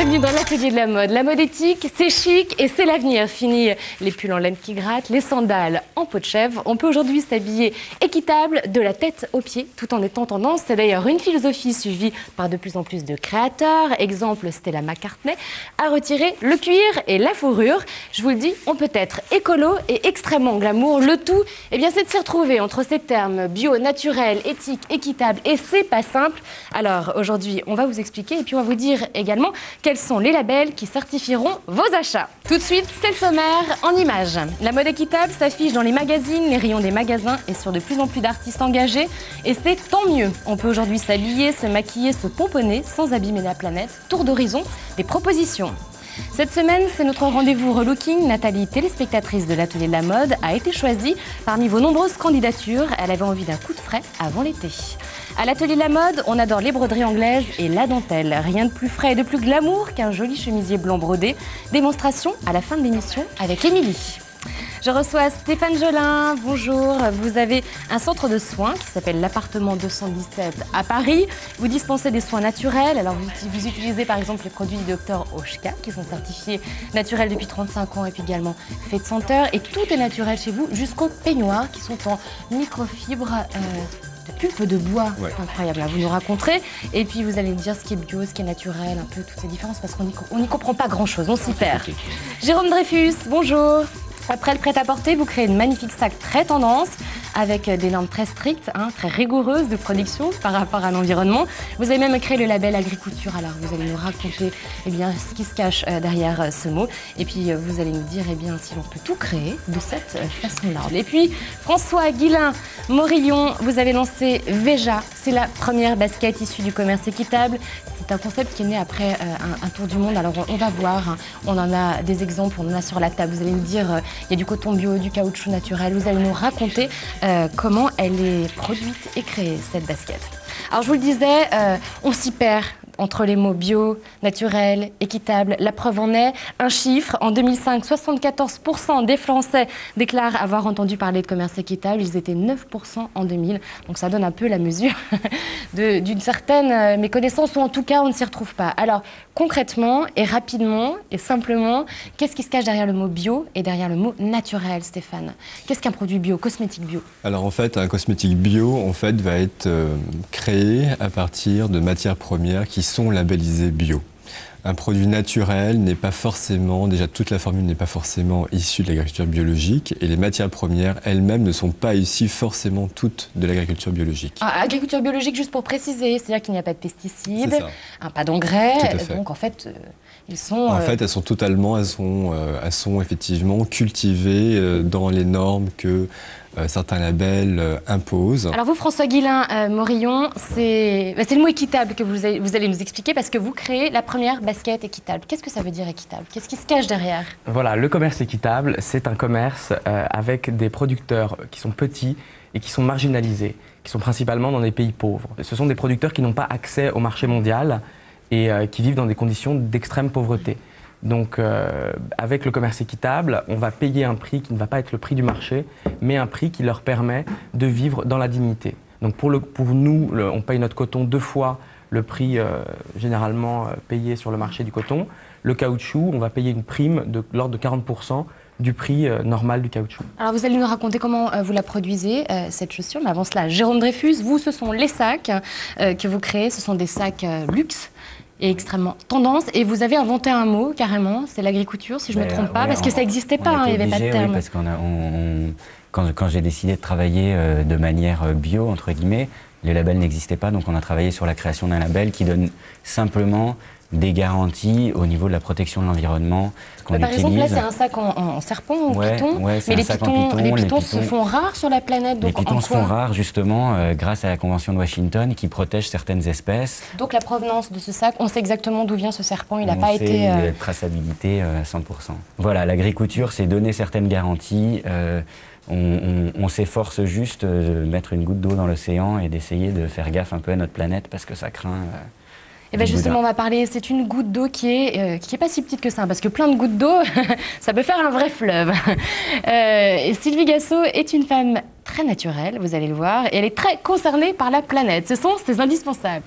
Bienvenue dans l'atelier de la mode. La mode éthique, c'est chic et c'est l'avenir. Fini les pulls en laine qui grattent, les sandales en peau de chèvre. On peut aujourd'hui s'habiller équitable de la tête aux pieds tout en étant tendance. C'est d'ailleurs une philosophie suivie par de plus en plus de créateurs. Exemple Stella McCartney a retiré le cuir et la fourrure. Je vous le dis, on peut être écolo et extrêmement glamour. Le tout, eh bien, c'est de s'y retrouver entre ces termes bio, naturel, éthique, équitable et c'est pas simple. Alors aujourd'hui, on va vous expliquer et puis on va vous dire également quels sont les labels qui certifieront vos achats. Tout de suite, c'est le sommaire en images. La mode équitable s'affiche dans les magazines, les rayons des magasins et sur de plus en plus d'artistes engagés. Et c'est tant mieux. On peut aujourd'hui s'habiller, se maquiller, se pomponner sans abîmer la planète. Tour d'horizon des propositions. Cette semaine, c'est notre rendez-vous relooking. Nathalie, téléspectatrice de l'atelier de la mode, a été choisie parmi vos nombreuses candidatures. Elle avait envie d'un coup de frais avant l'été. À l'atelier de la mode, on adore les broderies anglaises et la dentelle. Rien de plus frais et de plus glamour qu'un joli chemisier blanc brodé. Démonstration à la fin de l'émission avec Émilie. Je reçois Stéphane Jolin, bonjour. Vous avez un centre de soins qui s'appelle l'appartement 217 à Paris. Vous dispensez des soins naturels. Alors vous utilisez par exemple les produits du docteur Oshka qui sont certifiés naturels depuis 35 ans et puis également faits de senteur. Et tout est naturel chez vous jusqu'aux peignoirs qui sont en microfibre de pulpe de bois. Ouais. C'est incroyable, là, vous nous raconterez. Et puis vous allez me dire ce qui est bio, ce qui est naturel, un peu toutes ces différences parce qu'on n'y comprend pas grand-chose, on s'y perd. Jérôme Dreyfus, bonjour. Après le prêt-à-porter, vous créez une magnifique sac très tendance avec des normes très strictes, très rigoureuses de production par rapport à l'environnement. Vous avez même créé le label agriculture. Alors vous allez nous raconter ce qui se cache derrière ce mot. Et puis vous allez nous dire si l'on peut tout créer de cette façon-là. Et puis François Guillain-Morillon, vous avez lancé Veja. C'est la première basket issue du commerce équitable. C'est un concept qui est né après un tour du monde. Alors on va voir, on en a des exemples, on en a sur la table. Vous allez nous dire, il y a du coton bio, du caoutchouc naturel. Vous allez nous raconter comment elle est produite et créée, cette basket. Alors je vous le disais, on s'y perd entre les mots bio, naturel, équitable. La preuve en est, un chiffre. En 2005, 74% des Français déclarent avoir entendu parler de commerce équitable. Ils étaient 9% en 2000. Donc ça donne un peu la mesure d'une certaine méconnaissance, ou en tout cas, on ne s'y retrouve pas. Alors, concrètement et rapidement et simplement, qu'est-ce qui se cache derrière le mot bio et derrière le mot naturel, Stéphane? Qu'est-ce qu'un produit bio, cosmétique bio? Alors en fait, un cosmétique bio va être créé à partir de matières premières qui sont labellisées bio. Un produit naturel n'est pas forcément, déjà toute la formule n'est pas forcément issue de l'agriculture biologique et les matières premières elles-mêmes ne sont pas issues forcément toutes de l'agriculture biologique. Agriculture biologique, juste pour préciser, c'est-à-dire qu'il n'y a pas de pesticides, pas d'engrais, donc en fait, ils sont... En fait, elles sont effectivement cultivées dans les normes que certains labels imposent. Alors vous, François Guillain-Morillon, c'est le mot équitable que vous allez nous expliquer parce que vous créez la première basket équitable. Qu'est-ce que ça veut dire équitable? Qu'est-ce qui se cache derrière? Voilà, le commerce équitable, c'est un commerce avec des producteurs qui sont petits et qui sont marginalisés, qui sont principalement dans des pays pauvres. Ce sont des producteurs qui n'ont pas accès au marché mondial et qui vivent dans des conditions d'extrême pauvreté. Donc, avec le commerce équitable, on va payer un prix qui ne va pas être le prix du marché, mais un prix qui leur permet de vivre dans la dignité. Donc, pour nous, on paye notre coton 2 fois le prix généralement payé sur le marché du coton. Le caoutchouc, on va payer une prime de l'ordre de 40% du prix normal du caoutchouc. Alors, vous allez nous raconter comment vous la produisez, cette chaussure. Mais avant cela, Jérôme Dreyfus, vous, ce sont les sacs que vous créez. Ce sont des sacs luxe et extrêmement tendance. Et vous avez inventé un mot, carrément, c'est l'agriculture, si je ne me trompe pas, parce que ça n'existait pas, il n'y avait pas de terme. Oui, parce quand j'ai décidé de travailler de manière bio, entre guillemets, les labels n'existaient pas, donc on a travaillé sur la création d'un label qui donne simplement des garanties au niveau de la protection de l'environnement qu'on utilise. Par exemple, là, c'est un sac en serpent, en python, mais les pitons se font rares sur la planète. Donc les pitons se font rares, justement, grâce à la Convention de Washington qui protège certaines espèces. Donc la provenance de ce sac, on sait exactement d'où vient ce serpent, il n'a pas été... On sait traçabilité à 100%. Voilà, l'agriculture, c'est donner certaines garanties. On s'efforce juste de mettre une goutte d'eau dans l'océan et d'essayer de faire gaffe un peu à notre planète parce que ça craint... Et bien justement, on va parler, c'est une goutte d'eau qui est pas si petite que ça, parce que plein de gouttes d'eau, ça peut faire un vrai fleuve. Sylvie Gassot est une femme très naturelle, vous allez le voir, et elle est très concernée par la planète. Ce sont ses indispensables.